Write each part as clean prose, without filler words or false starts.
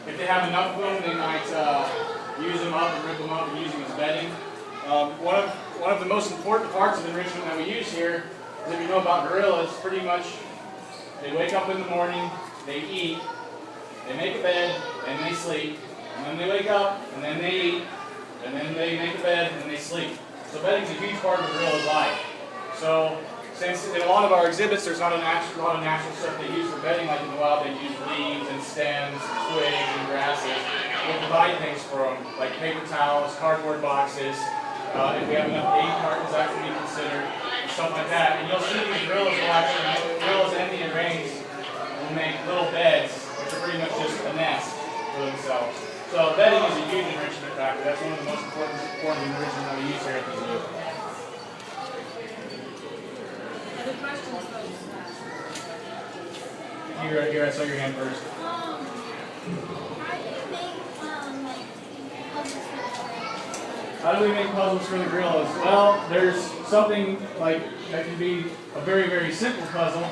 If they have enough of them, they might use them up and rip them up and use them as bedding. One of the most important parts of enrichment that we use here is, if you know about gorillas, pretty much they wake up in the morning, they eat, they make a bed, and they sleep. And then they wake up, and then they eat, and then they make a bed, and they sleep. So bedding is a huge part of a gorilla's life. So since in a lot of our exhibits there's not a lot of natural stuff they use for bedding, like in the wild they use leaves and stems, twigs and grasses. We'll provide things for them, like paper towels, cardboard boxes. If we have enough egg cartons, that can be considered, and stuff like that. And you'll see these gorillas will actually, gorillas and the Indian will make little beds, which are pretty much just a nest for themselves. So bedding is a huge enrichment factor. That's one of the most important forms of enrichment that we use here at the zoo. Other questions, folks? You right here, I saw your hand first. How do you make puzzles for the gorillas? How do we make puzzles for the gorillas? Well, there's something like that can be a very, very simple puzzle,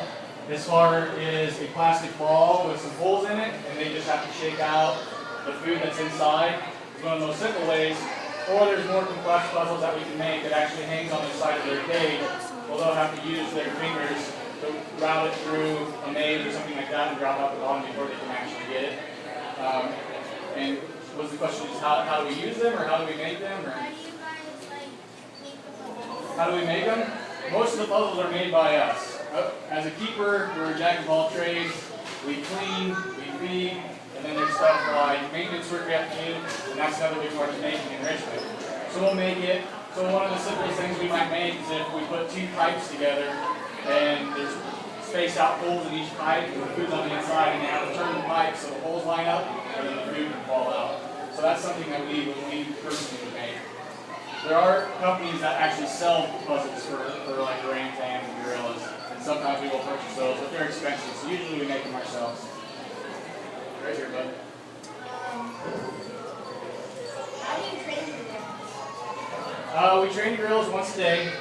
as far as a plastic ball with some holes in it, and they just have to shake out the food that's inside. It's one of the most simple ways. Or there's more complex puzzles that we can make that actually hangs on the side of their cage. Well, they'll have to use their fingers to route it through a maze or something like that and drop out the bottom before they can actually get it. And was the question is how do we use them, or how do we make them? Or How do you guys make the puzzles? how do we make them? Most of the puzzles are made by us. As a keeper, we're a jack of all trades. We clean, we feed, and then there's stuff like maintenance work we have to do, and that's another big part of making enrichment. So we'll make it. So one of the simplest things we might make is if we put two pipes together, and there's spaced out holes in each pipe, and the food's on the inside, and they have to turn the pipe so the holes line up, and then the food can fall out. So that's something that we personally would make. There are companies that actually sell puzzles for like orangutans and gorillas, and sometimes we will purchase those, but they're expensive, so usually we make them ourselves. Right here, bud. How do you train the gorillas? We train gorillas once a day.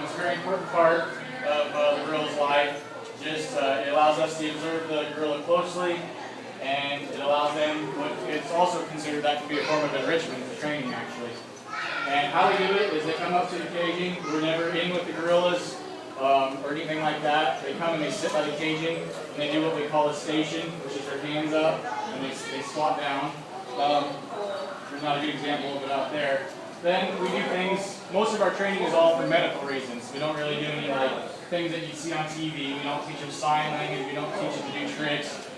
It's a very important part of the gorilla's life. It allows us to observe the gorilla closely, and it allows them, it's also considered that to be a form of enrichment, the training actually. And how we do it is they come up to the caging. We're never in with the gorillas or anything like that. They come and they sit by the caging, and they do what we call a station, which is their hands up, and they squat down. There's not a good example of it out there. Then we do things, most of our training is all for medical reasons. We don't really do any like things that you see on TV. We don't teach them sign language. We don't teach them to do tricks.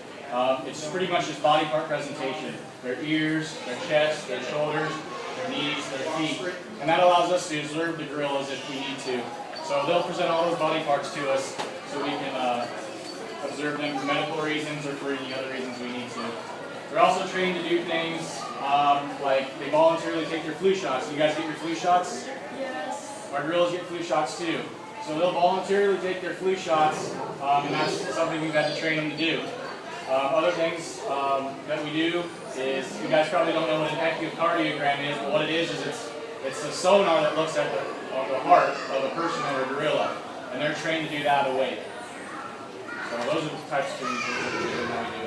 It's just pretty much just body part presentation. Their ears, their chest, their shoulders, their knees, their feet. And that allows us to observe the gorillas if we need to. So they'll present all those body parts to us so we can observe them for medical reasons or for any other reasons we need to. They're also trained to do things like they voluntarily take their flu shots. You guys get your flu shots? Yes. Our gorillas get flu shots too. So they'll voluntarily take their flu shots, and that's something we've had to train them to do. Other things that we do is, you guys probably don't know what an echocardiogram is, but what it is it's a sonar that looks at the heart of a person or a gorilla, and they're trained to do that awake. So those are the types of things that we do and how we do it.